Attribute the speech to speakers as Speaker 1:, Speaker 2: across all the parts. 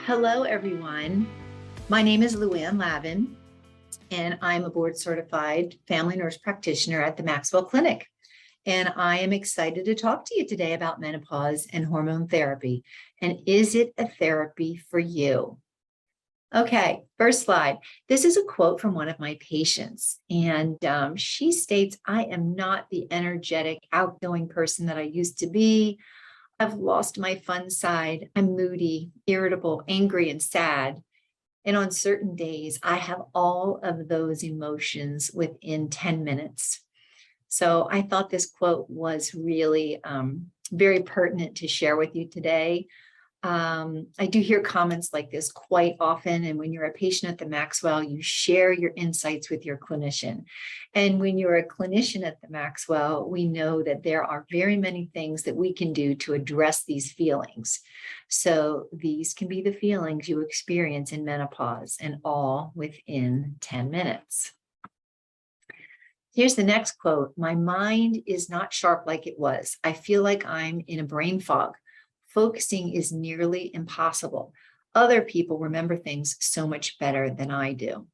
Speaker 1: Hello, everyone. My name is Luann Lavin, and I'm a board-certified family nurse practitioner at the MaxWell Clinic. And I am excited to talk to you today about menopause and hormone therapy. And is it a therapy for you? Okay, first slide. This is a quote from one of my patients, and she states, "I am not the energetic, outgoing person that I used to be. I've lost my fun side. I'm moody, irritable, angry, and sad. And on certain days, I have all of those emotions within 10 minutes." So I thought this quote was really very pertinent to share with you today. I do hear comments like this quite often. And when you're a patient at the Maxwell, you share your insights with your clinician. And when you're a clinician at the Maxwell, we know that there are very many things that we can do to address these feelings. So these can be the feelings you experience in menopause, and all within 10 minutes. Here's the next quote. "My mind is not sharp like it was. I feel like I'm in a brain fog. Focusing is nearly impossible. Other people remember things so much better than I do."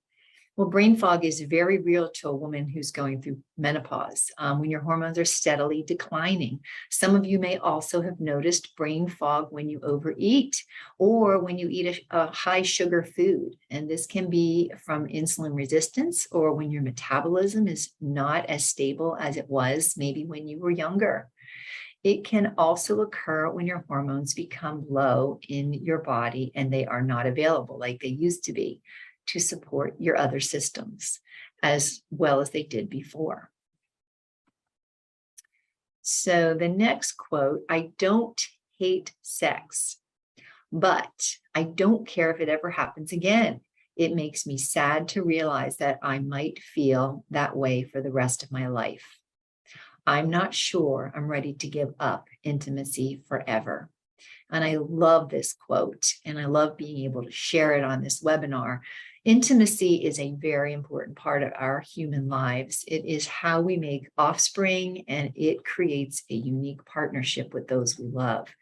Speaker 1: Well, brain fog is very real to a woman who's going through menopause, when your hormones are steadily declining. Some of you may also have noticed brain fog when you overeat or when you eat a high sugar food. And this can be from insulin resistance or when your metabolism is not as stable as it was maybe when you were younger. It can also occur when your hormones become low in your body and they are not available like they used to be to support your other systems as well as they did before. So the next quote, "I don't hate sex, but I don't care if it ever happens again. It makes me sad to realize that I might feel that way for the rest of my life. I'm not sure I'm ready to give up intimacy forever." And I love this quote, and I love being able to share it on this webinar. Intimacy is a very important part of our human lives. It is how we make offspring, and it creates a unique partnership with those we love.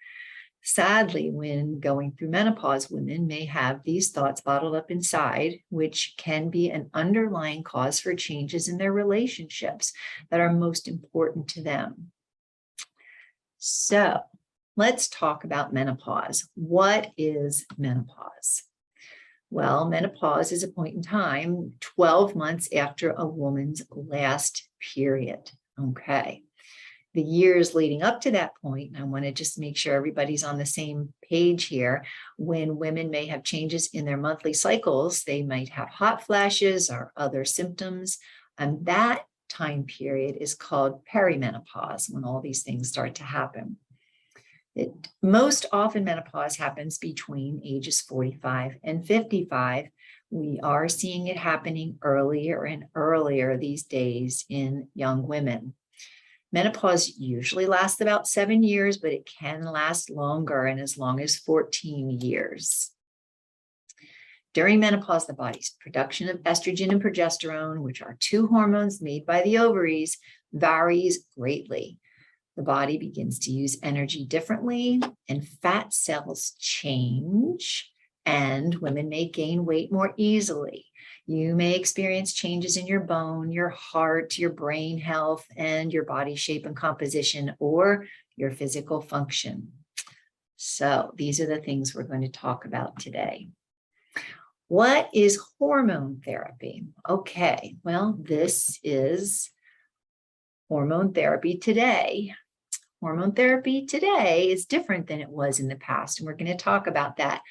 Speaker 1: Sadly, when going through menopause, women may have these thoughts bottled up inside, which can be an underlying cause for changes in their relationships that are most important to them. So let's talk about menopause. What is menopause? Well, menopause is a point in time 12 months after a woman's last period. Okay. The years leading up to that point, I want to just make sure everybody's on the same page here. When women may have changes in their monthly cycles, they might have hot flashes or other symptoms. And that time period is called perimenopause, when all these things start to happen. Most often menopause happens between ages 45 and 55. We are seeing it happening earlier and earlier these days in young women. Menopause usually lasts about 7 years, but it can last longer and as long as 14 years. During menopause, the body's production of estrogen and progesterone, which are two hormones made by the ovaries, varies greatly. The body begins to use energy differently, and fat cells change, and women may gain weight more easily. You may experience changes in your bone, your heart, your brain health, and your body shape and composition, or your physical function. So these are the things we're going to talk about today. What is hormone therapy? Okay, well, this is hormone therapy today. Hormone therapy today is different than it was in the past, and we're going to talk about that.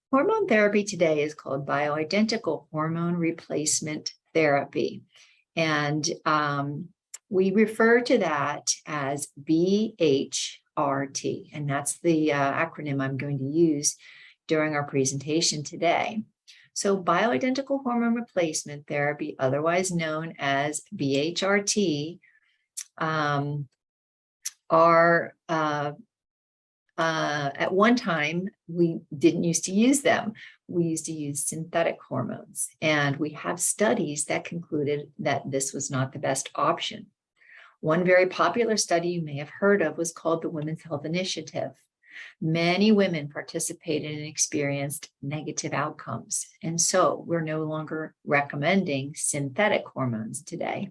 Speaker 1: Hormone therapy today is called bioidentical hormone replacement therapy. And we refer to that as BHRT, and that's the acronym I'm going to use during our presentation today. So bioidentical hormone replacement therapy, otherwise known as BHRT, at one time, we didn't used to use them. We used to use synthetic hormones, and we have studies that concluded that this was not the best option. One very popular study you may have heard of was called the Women's Health Initiative. Many women participated and experienced negative outcomes. And so we're no longer recommending synthetic hormones today.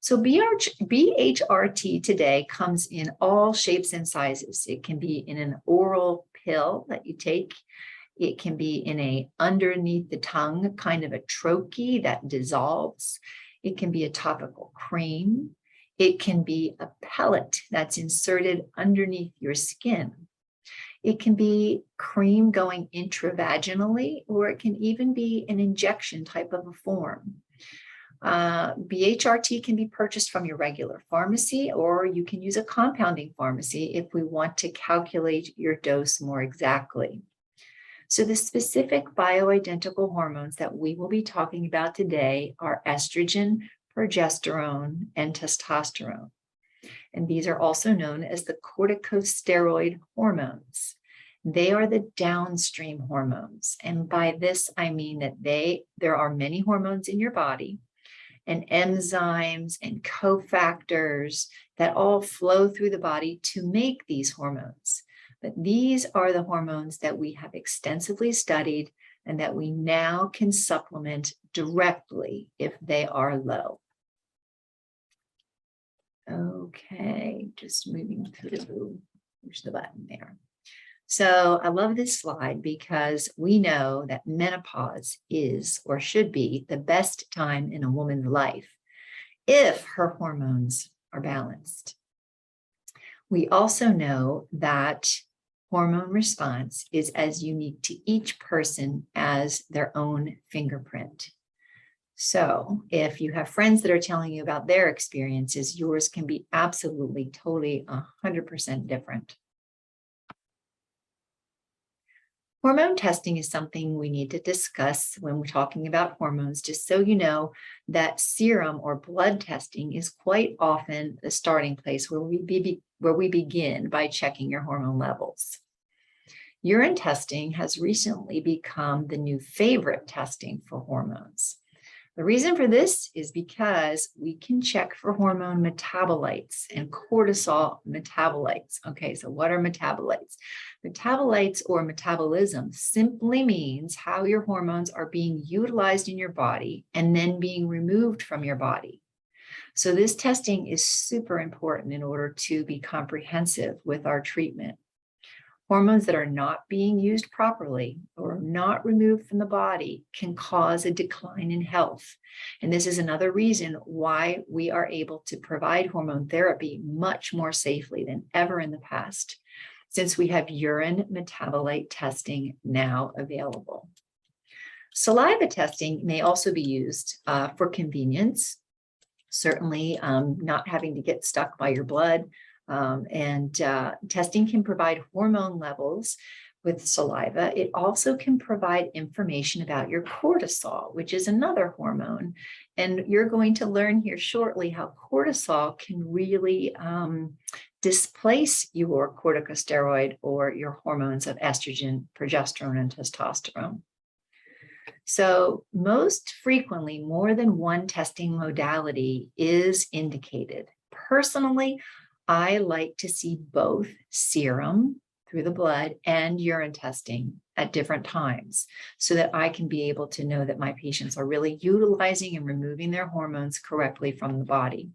Speaker 1: So BHRT today comes in all shapes and sizes. It can be in an oral pill that you take. It can be in a underneath the tongue kind of a troche that dissolves. It can be a topical cream. It can be a pellet that's inserted underneath your skin. It can be cream going intravaginally, or it can even be an injection type of a form. BHRT can be purchased from your regular pharmacy, or you can use a compounding pharmacy if we want to calculate your dose more exactly. So the specific bioidentical hormones that we will be talking about today are estrogen, progesterone, and testosterone. And these are also known as the corticosteroid hormones. They are the downstream hormones. And by this, I mean that there are many hormones in your body and enzymes and cofactors that all flow through the body to make these hormones. But these are the hormones that we have extensively studied and that we now can supplement directly if they are low. Okay, just moving through, push the button there. So I love this slide because we know that menopause is or should be the best time in a woman's life if her hormones are balanced. We also know that hormone response is as unique to each person as their own fingerprint. So if you have friends that are telling you about their experiences, yours can be absolutely, totally 100% different. Hormone testing is something we need to discuss when we're talking about hormones, just so you know that serum or blood testing is quite often the starting place where we begin by checking your hormone levels. Urine testing has recently become the new favorite testing for hormones. The reason for this is because we can check for hormone metabolites and cortisol metabolites. Okay, so what are metabolites? Metabolites or metabolism simply means how your hormones are being utilized in your body and then being removed from your body. So this testing is super important in order to be comprehensive with our treatment. Hormones that are not being used properly or not removed from the body can cause a decline in health. And this is another reason why we are able to provide hormone therapy much more safely than ever in the past, since we have urine metabolite testing now available. Saliva testing may also be used for convenience, certainly not having to get stuck by your blood. Testing can provide hormone levels with saliva. It also can provide information about your cortisol, which is another hormone. And you're going to learn here shortly how cortisol can really displace your corticosteroid or your hormones of estrogen, progesterone, and testosterone. So most frequently, more than one testing modality is indicated. Personally, I like to see both serum through the blood and urine testing at different times so that I can be able to know that my patients are really utilizing and removing their hormones correctly from the body.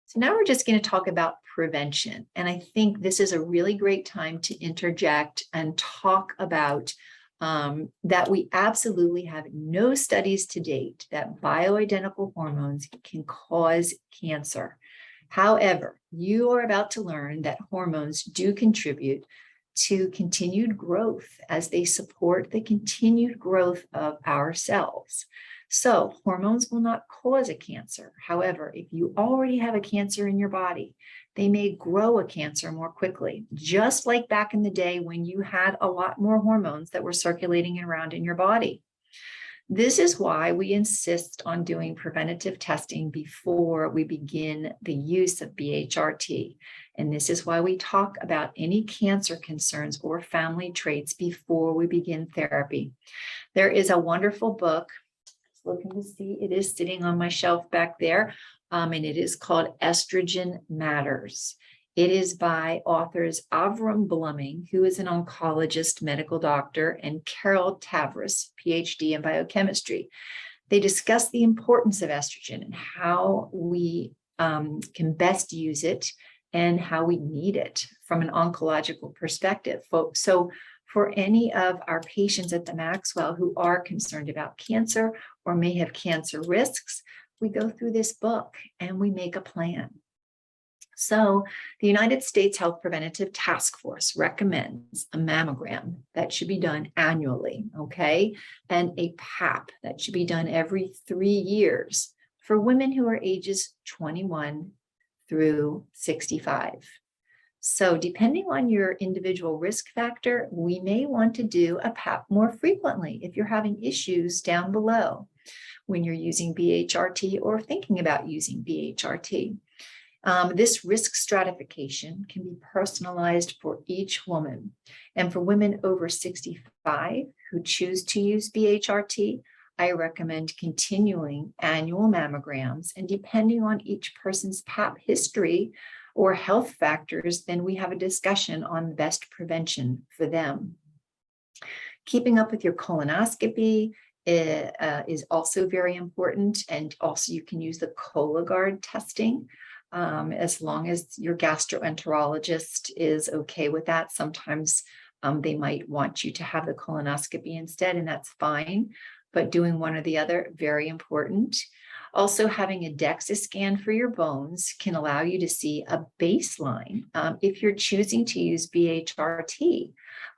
Speaker 1: So now we're just going to talk about prevention. And I think this is a really great time to interject and talk about that we absolutely have no studies to date that bioidentical hormones can cause cancer. However, you are about to learn that hormones do contribute to continued growth as they support the continued growth of our cells. So hormones will not cause a cancer. However, if you already have a cancer in your body, they may grow a cancer more quickly, just like back in the day when you had a lot more hormones that were circulating around in your body. This is why we insist on doing preventative testing before we begin the use of BHRT. And this is why we talk about any cancer concerns or family traits before we begin therapy. There is a wonderful book. Looking to see, it is sitting on my shelf back there, and it is called Estrogen Matters. It is by authors Avram Bluming, who is an oncologist, medical doctor, and Carol Tavris, PhD in biochemistry. They discuss the importance of estrogen and how we can best use it and how we need it from an oncological perspective. So for any of our patients at the MaxWell who are concerned about cancer or may have cancer risks, we go through this book and we make a plan. So the United States Health Preventative Task Force recommends a mammogram that should be done annually, okay? And a PAP that should be done every 3 years for women who are ages 21 through 65. So depending on your individual risk factor, we may want to do a PAP more frequently if you're having issues down below when you're using BHRT or thinking about using BHRT. This risk stratification can be personalized for each woman. And for women over 65 who choose to use BHRT, I recommend continuing annual mammograms. And depending on each person's PAP history or health factors, then we have a discussion on the best prevention for them. Keeping up with your colonoscopy is also very important. And also you can use the Cologuard testing. As long as your gastroenterologist is okay with that. Sometimes they might want you to have the colonoscopy instead, and that's fine. But doing one or the other, very important. Also, having a DEXA scan for your bones can allow you to see a baseline if you're choosing to use BHRT.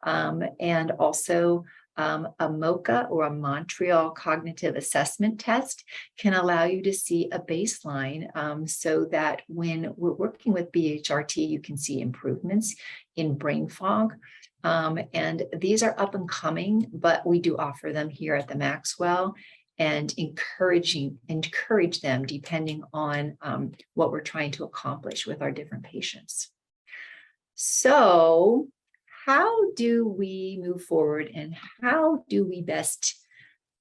Speaker 1: And also, a MOCA or a Montreal Cognitive Assessment Test can allow you to see a baseline so that when we're working with BHRT, you can see improvements in brain fog. And these are up and coming, but we do offer them here at the MaxWell and encourage them depending on what we're trying to accomplish with our different patients. So, how do we move forward and how do we best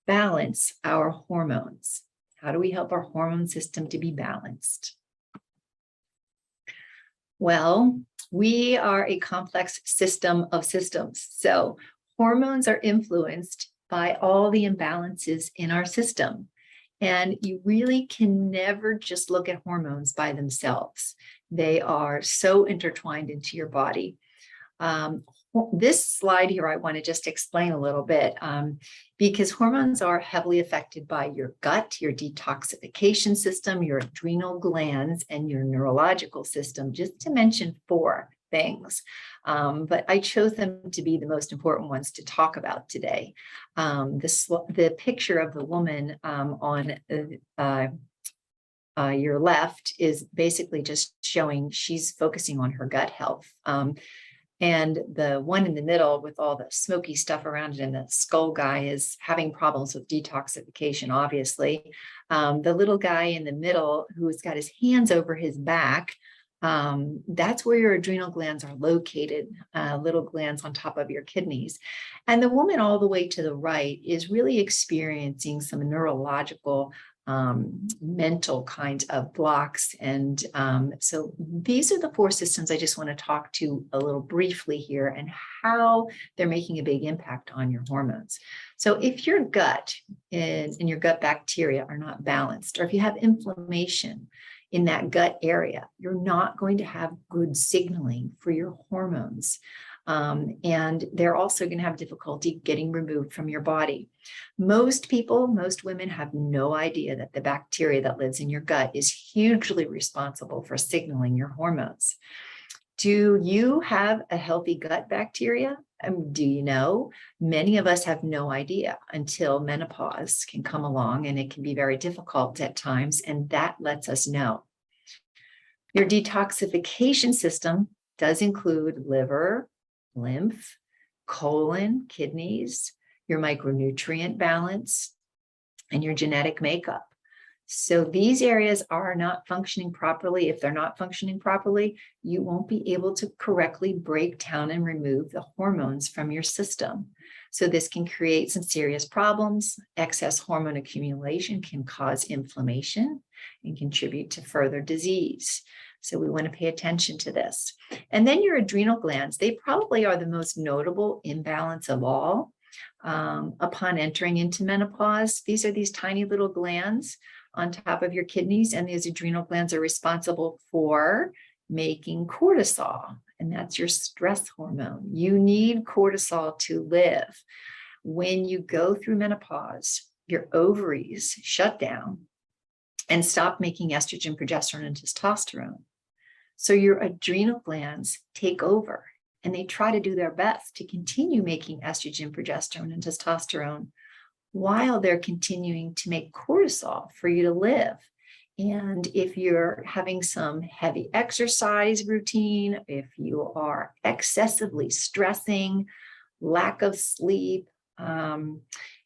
Speaker 1: balance our hormones? How do we help our hormone system to be balanced? Well, we are a complex system of systems. So hormones are influenced by all the imbalances in our system. And you really can never just look at hormones by themselves. They are so intertwined into your body. This slide here, I want to just explain a little bit because hormones are heavily affected by your gut, your detoxification system, your adrenal glands, and your neurological system, just to mention 4 things. But I chose them to be the most important ones to talk about today. The picture of the woman on your left is basically just showing she's focusing on her gut health. And the one in the middle with all the smoky stuff around it and the skull guy is having problems with detoxification, obviously. The little guy in the middle who's got his hands over his back, that's where your adrenal glands are located, little glands on top of your kidneys. And the woman all the way to the right is really experiencing some neurological mental kind of blocks. And so these are the 4 systems I just want to talk to a little briefly here and how they're making a big impact on your hormones. So if your gut and your gut bacteria are not balanced, or if you have inflammation in that gut area, you're not going to have good signaling for your hormones. And they're also going to have difficulty getting removed from your body. Most women have no idea that the bacteria that lives in your gut is hugely responsible for signaling your hormones. Do you have a healthy gut bacteria? Do you know? Many of us have no idea until menopause can come along, and it can be very difficult at times, and that lets us know. Your detoxification system does include liver, lymph, colon, kidneys, your micronutrient balance, and your genetic makeup. So these areas are not functioning properly. If they're not functioning properly, you won't be able to correctly break down and remove the hormones from your system. So this can create some serious problems. Excess hormone accumulation can cause inflammation and contribute to further disease. So we want to pay attention to this. And then your adrenal glands, they probably are the most notable imbalance of all. Upon entering into menopause, these are these tiny little glands on top of your kidneys, and these adrenal glands are responsible for making cortisol, and that's your stress hormone. You need cortisol to live. When you go through menopause, your ovaries shut down and stop making estrogen, progesterone, and testosterone. So your adrenal glands take over, and they try to do their best to continue making estrogen, progesterone, and testosterone while they're continuing to make cortisol for you to live. And if you're having some heavy exercise routine, if you are excessively stressing, lack of sleep,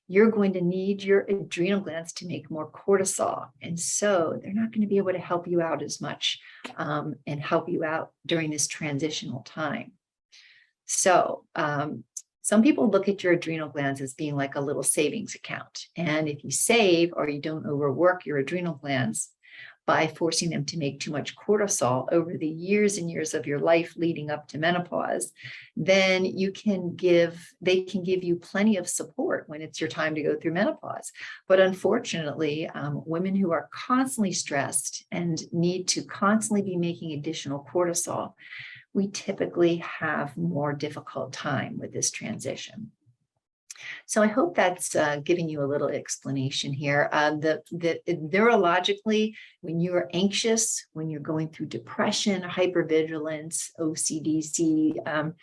Speaker 1: you're going to need your adrenal glands to make more cortisol. And so they're not going to be able to help you out as much and help you out during this transitional time. So some people look at your adrenal glands as being like a little savings account. And if you save or you don't overwork your adrenal glands by forcing them to make too much cortisol over the years and years of your life leading up to menopause, then they can give you plenty of support when it's your time to go through menopause. But unfortunately, women who are constantly stressed and need to constantly be making additional cortisol, we typically have more difficult time with this transition. So I hope that's giving you a little explanation here. Neurologically, when you're anxious, when you're going through depression, hypervigilance, OCD,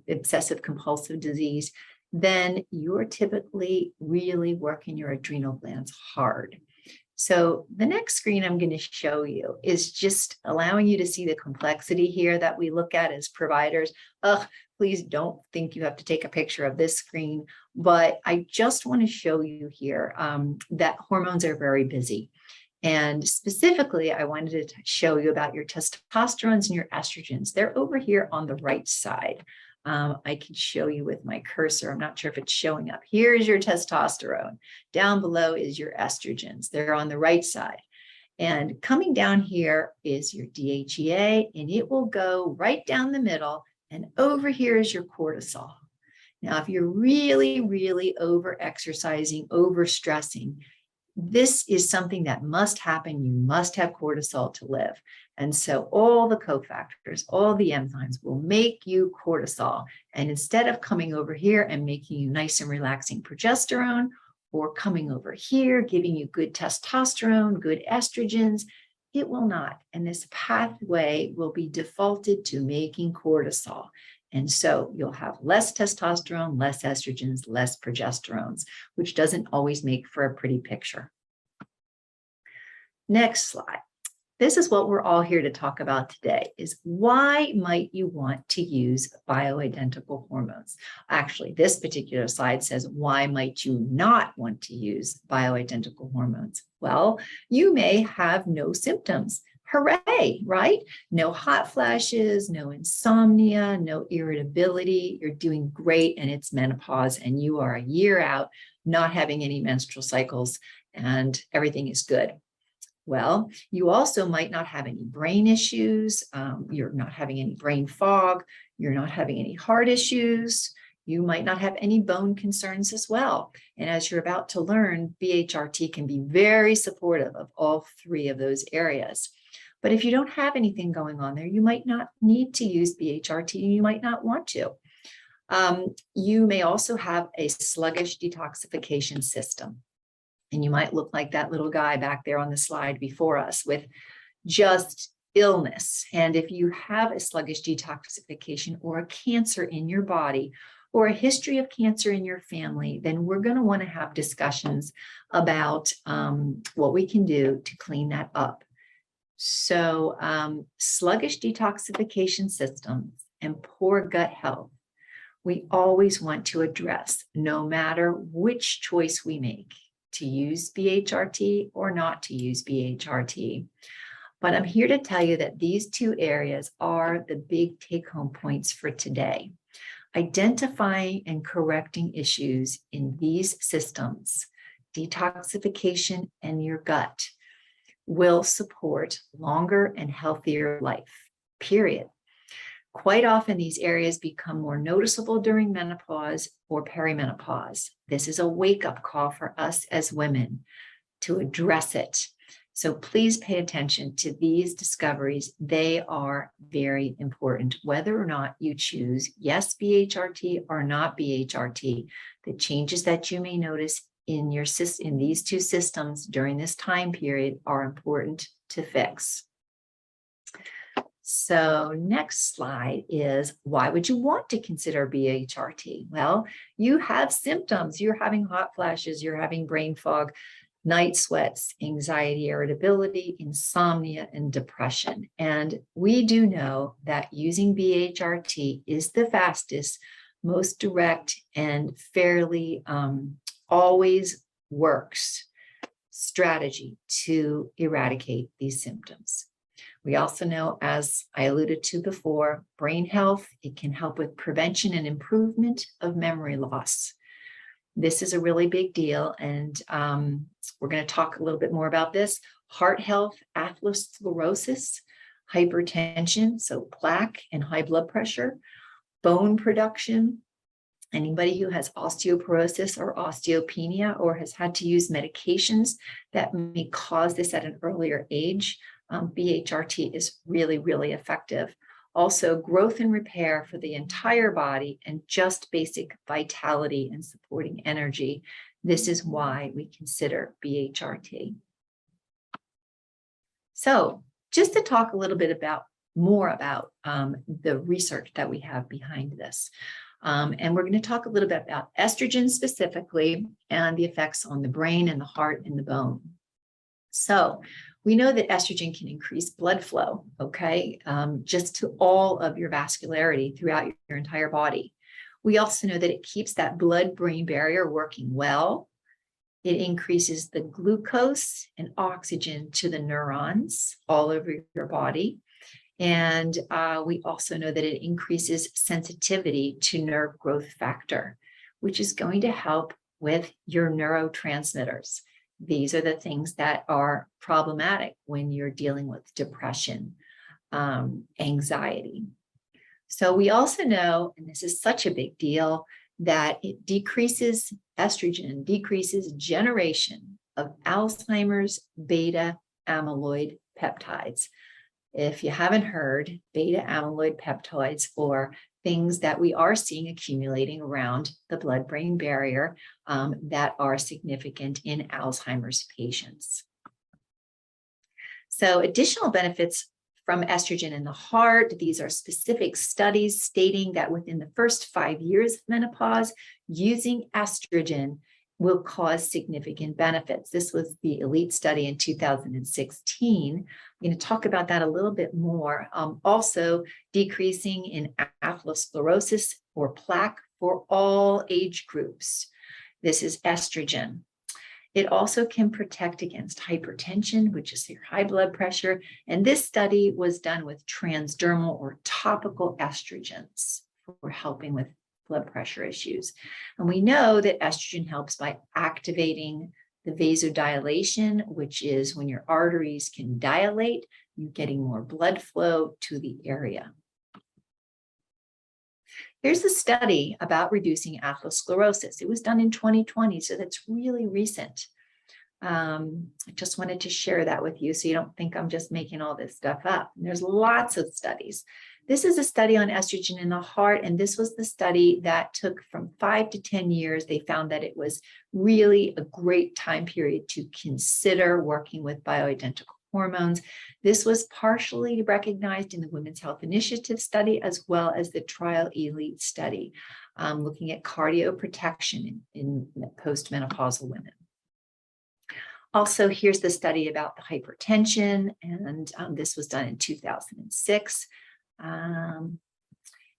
Speaker 1: obsessive compulsive disease, then you're typically really working your adrenal glands hard. So the next screen I'm going to show you is just allowing you to see the complexity here that we look at as providers. Please don't think you have to take a picture of this screen, but I just want to show you here that hormones are very busy. And specifically, I wanted to show you about your testosterones and your estrogens. They're over here on the right side. I can show you with my cursor. I'm not sure if it's showing up. Here's your testosterone. Down below is your estrogens. They're on the right side. And coming down here is your DHEA, and it will go right down the middle. And over here is your cortisol. Now, if you're really, really over-exercising, over-stressing, this is something that must happen. You must have cortisol to live. And so all the cofactors, all the enzymes will make you cortisol. And instead of coming over here and making you nice and relaxing progesterone, or coming over here, giving you good testosterone, good estrogens, it will not. And this pathway will be defaulted to making cortisol. And so you'll have less testosterone, less estrogens, less progesterones, which doesn't always make for a pretty picture. Next slide. This is what we're all here to talk about today, is why might you want to use bioidentical hormones? Actually, this particular slide says, why might you not want to use bioidentical hormones? Well, you may have no symptoms. Hooray, right? No hot flashes, no insomnia, no irritability. You're doing great, and it's menopause, and you are a year out, not having any menstrual cycles, and everything is good. Well, you also might not have any brain issues. You're not having any brain fog. You're not having any heart issues. You might not have any bone concerns as well. And as you're about to learn, BHRT can be very supportive of all three of those areas. But if you don't have anything going on there, you might not need to use BHRT. You might not want to. You may also have a sluggish detoxification system. And you might look like that little guy back there on the slide before us with just illness. And if you have a sluggish detoxification or a cancer in your body or a history of cancer in your family, then we're going to want to have discussions about what we can do to clean that up. So sluggish detoxification systems and poor gut health, we always want to address, no matter which choice we make, to use BHRT or not to use BHRT. But I'm here to tell you that these two areas are the big take-home points for today. Identifying and correcting issues in these systems, detoxification and your gut, will support longer and healthier life, period. Quite often, these areas become more noticeable during menopause or perimenopause. This is a wake-up call for us as women to address it. So please pay attention to these discoveries. They are very important, whether or not you choose yes BHRT or not BHRT. The changes that you may notice in these two systems during this time period are important to fix. So next slide is, why would you want to consider BHRT? Well, you have symptoms. You're having hot flashes, you're having brain fog, night sweats, anxiety, irritability, insomnia, and depression. And we do know that using BHRT is the fastest, most direct, and fairly always works strategy to eradicate these symptoms. We also know, as I alluded to before, brain health. It can help with prevention and improvement of memory loss. This is a really big deal, and we're going to talk a little bit more about this. Heart health, atherosclerosis, hypertension, so plaque and high blood pressure, bone production. Anybody who has osteoporosis or osteopenia or has had to use medications that may cause this at an earlier age, BHRT is really, really effective. Also, growth and repair for the entire body and just basic vitality and supporting energy. This is why we consider BHRT. So just to talk a little bit more about the research that we have behind this. And we're going to talk a little bit about estrogen specifically and the effects on the brain and the heart and the bone. So we know that estrogen can increase blood flow, okay, just to all of your vascularity throughout your entire body. We also know that it keeps that blood-brain barrier working well. It increases the glucose and oxygen to the neurons all over your body. And we also know that it increases sensitivity to nerve growth factor, which is going to help with your neurotransmitters. These are the things that are problematic when you're dealing with depression, anxiety. So we also know, and this is such a big deal, that it decreases estrogen, decreases generation of Alzheimer's beta amyloid peptides. If you haven't heard, beta amyloid peptides, or things that we are seeing accumulating around the blood-brain barrier that are significant in Alzheimer's patients. So additional benefits from estrogen in the heart. These are specific studies stating that within the first 5 years of menopause, using estrogen will cause significant benefits. This was the ELITE study in 2016. I'm going to talk about that a little bit more. Also, decreasing in atherosclerosis or plaque for all age groups. This is estrogen. It also can protect against hypertension, which is your high blood pressure. And this study was done with transdermal or topical estrogens for helping with blood pressure issues. And we know that estrogen helps by activating the vasodilation, which is when your arteries can dilate, you're getting more blood flow to the area. Here's a study about reducing atherosclerosis. It was done in 2020, so that's really recent. I just wanted to share that with you so you don't think I'm just making all this stuff up. And there's lots of studies. This is a study on estrogen in the heart, and this was the study that took from 5 to 10 years. They found that it was really a great time period to consider working with bioidentical hormones. This was partially recognized in the Women's Health Initiative study, as well as the Trial ELITE study, looking at cardioprotection in postmenopausal women. Also, here's the study about the hypertension, and this was done in 2006.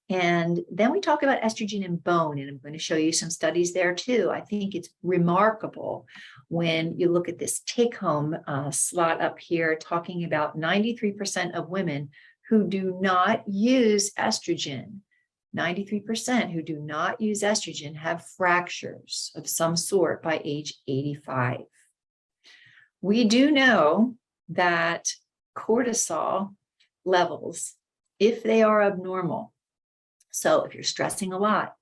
Speaker 1: And then we talk about estrogen in bone, and I'm going to show you some studies there too. I think it's remarkable when you look at this take-home slot up here, talking about 93% of women who do not use estrogen. 93% who do not use estrogen have fractures of some sort by age 85. We do know that cortisol levels, if they are abnormal, so if you're stressing a lot,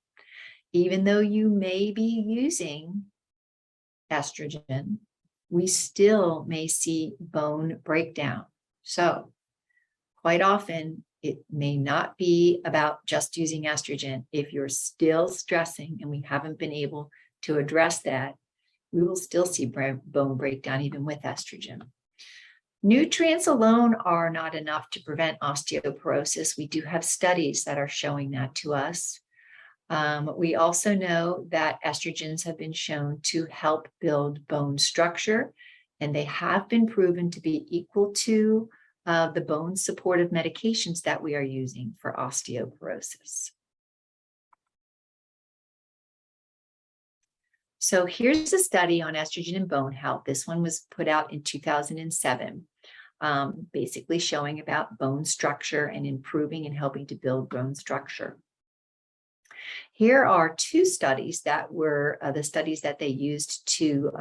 Speaker 1: even though you may be using estrogen, we still may see bone breakdown. So quite often, it may not be about just using estrogen. If you're still stressing and we haven't been able to address that, we will still see bone breakdown even with estrogen. Nutrients alone are not enough to prevent osteoporosis. We do have studies that are showing that to us. We also know that estrogens have been shown to help build bone structure, and they have been proven to be equal to the bone supportive medications that we are using for osteoporosis. So here's a study on estrogen and bone health. This one was put out in 2007, basically showing about bone structure and improving and helping to build bone structure. Here are two studies that were the studies that they used to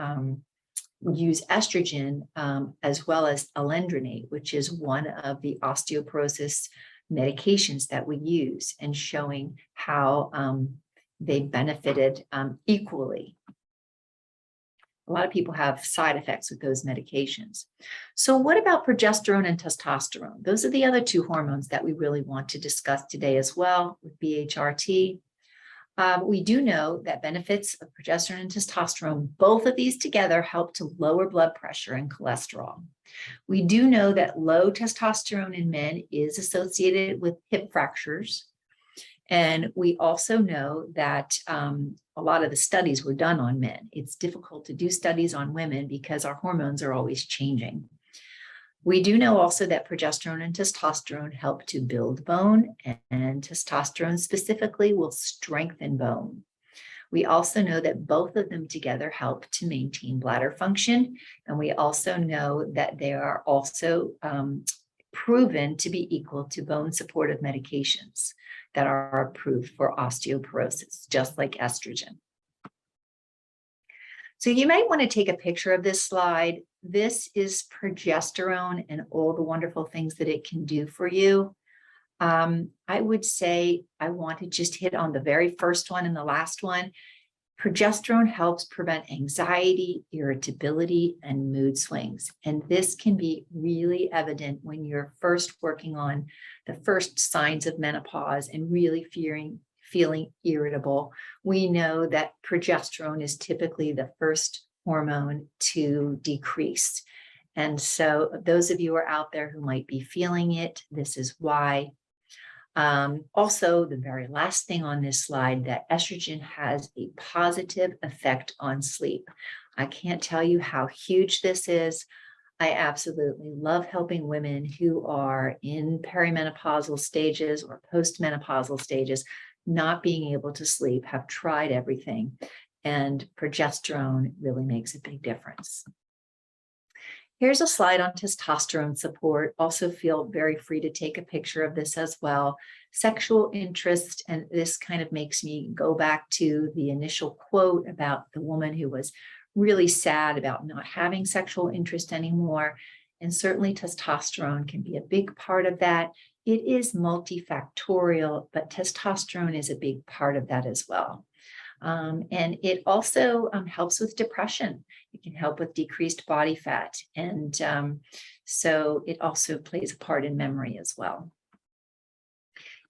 Speaker 1: use estrogen as well as alendronate, which is one of the osteoporosis medications that we use, and showing how they benefited equally. A lot of people have side effects with those medications. So what about progesterone and testosterone? Those are the other two hormones that we really want to discuss today as well with BHRT. We do know that benefits of progesterone and testosterone, both of these together, help to lower blood pressure and cholesterol. We do know that low testosterone in men is associated with hip fractures. And we also know that a lot of the studies were done on men. It's difficult to do studies on women because our hormones are always changing. We do know also that progesterone and testosterone help to build bone, and testosterone specifically will strengthen bone. We also know that both of them together help to maintain bladder function, and we also know that they are also proven to be equal to bone supportive medications that are approved for osteoporosis, just like estrogen. So you might want to take a picture of this slide. This is progesterone and all the wonderful things that it can do for you. I would say I want to just hit on the very first one and the last one. Progesterone helps prevent anxiety, irritability, and mood swings. And this can be really evident when you're first working on the first signs of menopause and really feeling irritable. We know that progesterone is typically the first hormone to decrease. And so those of you who are out there who might be feeling it, this is why. Also, the very last thing on this slide, that estrogen has a positive effect on sleep. I can't tell you how huge this is. I absolutely love helping women who are in perimenopausal stages or postmenopausal stages, not being able to sleep, have tried everything, and progesterone really makes a big difference. Here's a slide on testosterone support. Also feel very free to take a picture of this as well. Sexual interest, and this kind of makes me go back to the initial quote about the woman who was really sad about not having sexual interest anymore. And certainly testosterone can be a big part of that. It is multifactorial, but testosterone is a big part of that as well. And it also helps with depression. It can help with decreased body fat. And so it also plays a part in memory as well.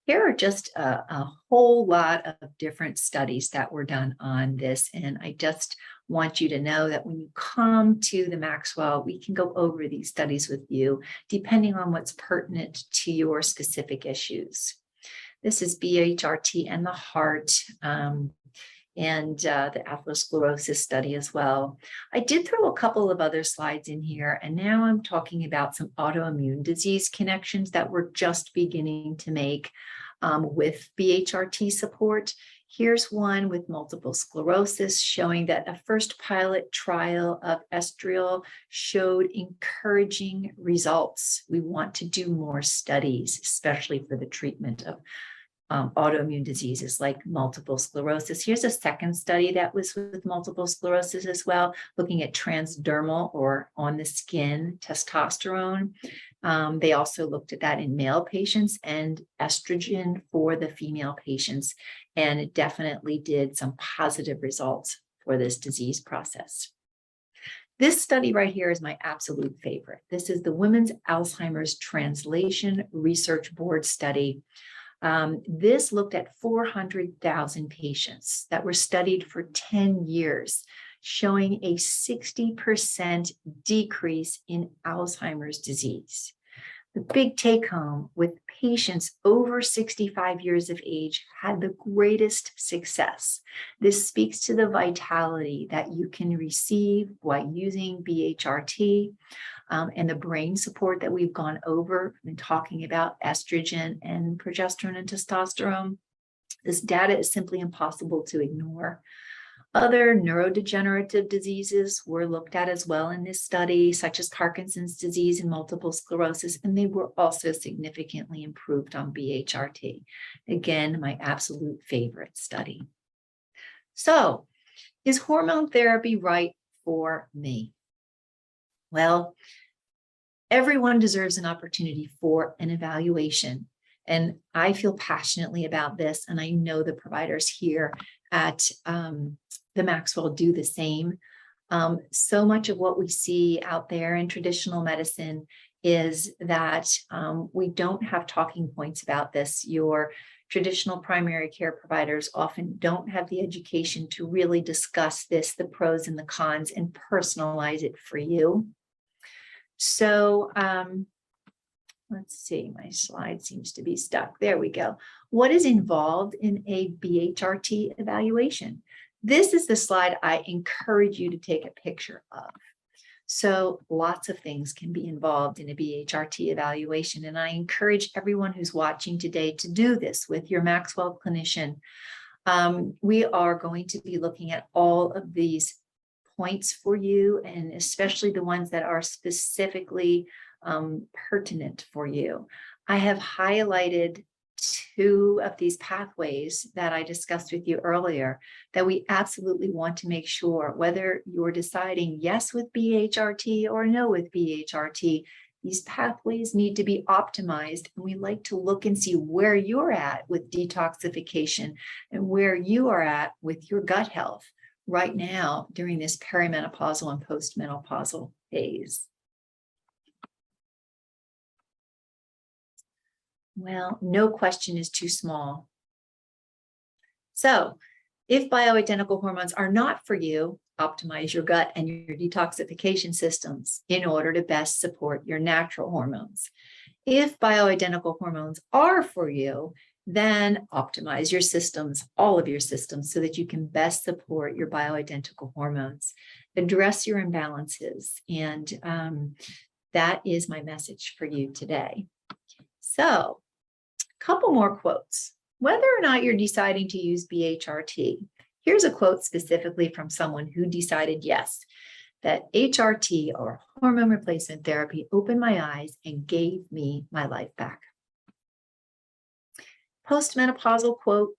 Speaker 1: Here are just a whole lot of different studies that were done on this. And I just want you to know that when you come to the MaxWell, we can go over these studies with you, depending on what's pertinent to your specific issues. This is BHRT and the heart. And the atherosclerosis study as well. I did throw a couple of other slides in here, and now I'm talking about some autoimmune disease connections that we're just beginning to make with BHRT support. Here's one with multiple sclerosis showing that a first pilot trial of estriol showed encouraging results. We want to do more studies, especially for the treatment of autoimmune diseases like multiple sclerosis. Here's a second study that was with multiple sclerosis as well, looking at transdermal or on the skin testosterone. They also looked at that in male patients and estrogen for the female patients, and it definitely did some positive results for this disease process. This study right here is my absolute favorite. This is the Women's Alzheimer's Translation Research Board study. This looked at 400,000 patients that were studied for 10 years, showing a 60% decrease in Alzheimer's disease. The big take home with patients over 65 years of age had the greatest success. This speaks to the vitality that you can receive by using BHRT and the brain support that we've gone over and talking about estrogen and progesterone and testosterone. This data is simply impossible to ignore. Other neurodegenerative diseases were looked at as well in this study, such as Parkinson's disease and multiple sclerosis, and they were also significantly improved on BHRT. Again, my absolute favorite study. So, is hormone therapy right for me? Well, everyone deserves an opportunity for an evaluation. And I feel passionately about this, and I know the providers here at the MaxWell do the same. So much of what we see out there in traditional medicine is that we don't have talking points about this. Your traditional primary care providers often don't have the education to really discuss this, the pros and the cons, and personalize it for you. So let's see, my slide seems to be stuck. There we go. What is involved in a BHRT evaluation? This is the slide I encourage you to take a picture of. So lots of things can be involved in a BHRT evaluation, and I encourage everyone who's watching today to do this with your MaxWell clinician. We are going to be looking at all of these points for you, and especially the ones that are specifically pertinent for you. I have highlighted two of these pathways that I discussed with you earlier that we absolutely want to make sure, whether you're deciding yes with BHRT or no with BHRT, these pathways need to be optimized. And we like to look and see where you're at with detoxification and where you are at with your gut health right now during this perimenopausal and postmenopausal phase. Well, no question is too small. So if bioidentical hormones are not for you, optimize your gut and your detoxification systems in order to best support your natural hormones. If bioidentical hormones are for you, then optimize your systems, all of your systems, so that you can best support your bioidentical hormones. Address your imbalances. And that is my message for you today. So, a couple more quotes. Whether or not you're deciding to use BHRT, here's a quote specifically from someone who decided yes, that HRT or hormone replacement therapy opened my eyes and gave me my life back. Postmenopausal quote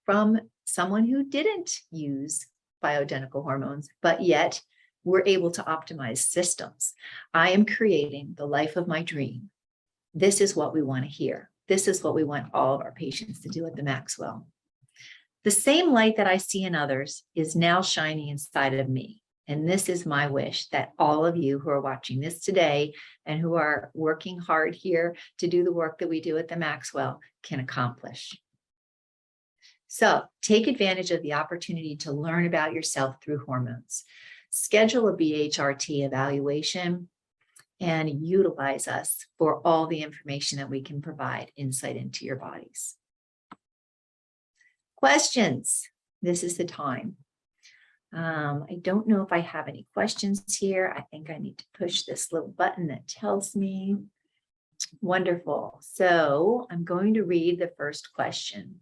Speaker 1: from someone who didn't use bioidentical hormones, but yet were able to optimize systems. I am creating the life of my dream. This is what we want to hear. This is what we want all of our patients to do at the MaxWell. The same light that I see in others is now shining inside of me. And this is my wish that all of you who are watching this today and who are working hard here to do the work that we do at the MaxWell can accomplish. So take advantage of the opportunity to learn about yourself through hormones. Schedule a BHRT evaluation and utilize us for all the information that we can provide insight into your bodies. Questions? This is the time. I don't know if I have any questions here. I think I need to push this little button that tells me. Wonderful. So I'm going to read the first question.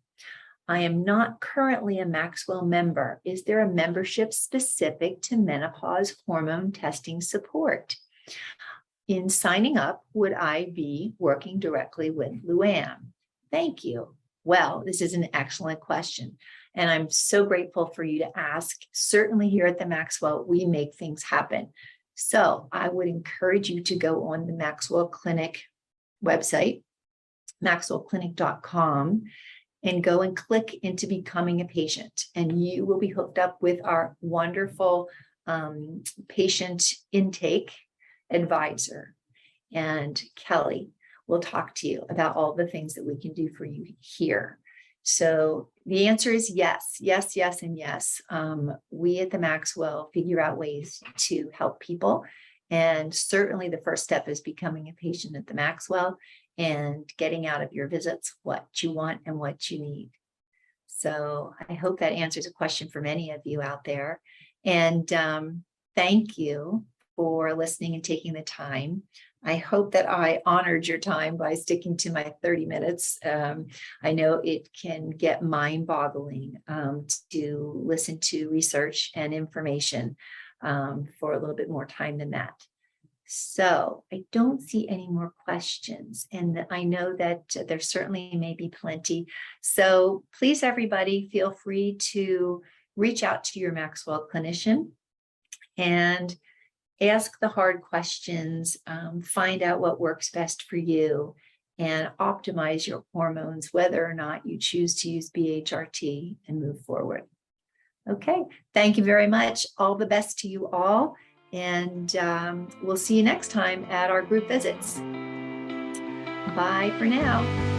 Speaker 1: I am not currently a MaxWell member. Is there a membership specific to menopause hormone testing support? In signing up, would I be working directly with Luann? Thank you. Well, this is an excellent question. And I'm so grateful for you to ask. Certainly here at the MaxWell, we make things happen. So I would encourage you to go on the MaxWell Clinic website, maxwellclinic.com, and go and click into becoming a patient. And you will be hooked up with our wonderful patient intake advisor. And Kelly will talk to you about all the things that we can do for you here. So the answer is yes, yes, yes, and yes. We at the MaxWell figure out ways to help people. And certainly the first step is becoming a patient at the MaxWell and getting out of your visits what you want and what you need. So I hope that answers a question for many of you out there. And thank you for listening and taking the time. I hope that I honored your time by sticking to my 30 minutes. I know it can get mind-boggling to listen to research and information for a little bit more time than that. So I don't see any more questions, and I know that there certainly may be plenty. So please, everybody, feel free to reach out to your MaxWell clinician and ask the hard questions, find out what works best for you, and optimize your hormones, whether or not you choose to use BHRT and move forward. Okay, thank you very much. All the best to you all. And we'll see you next time at our group visits. Bye for now.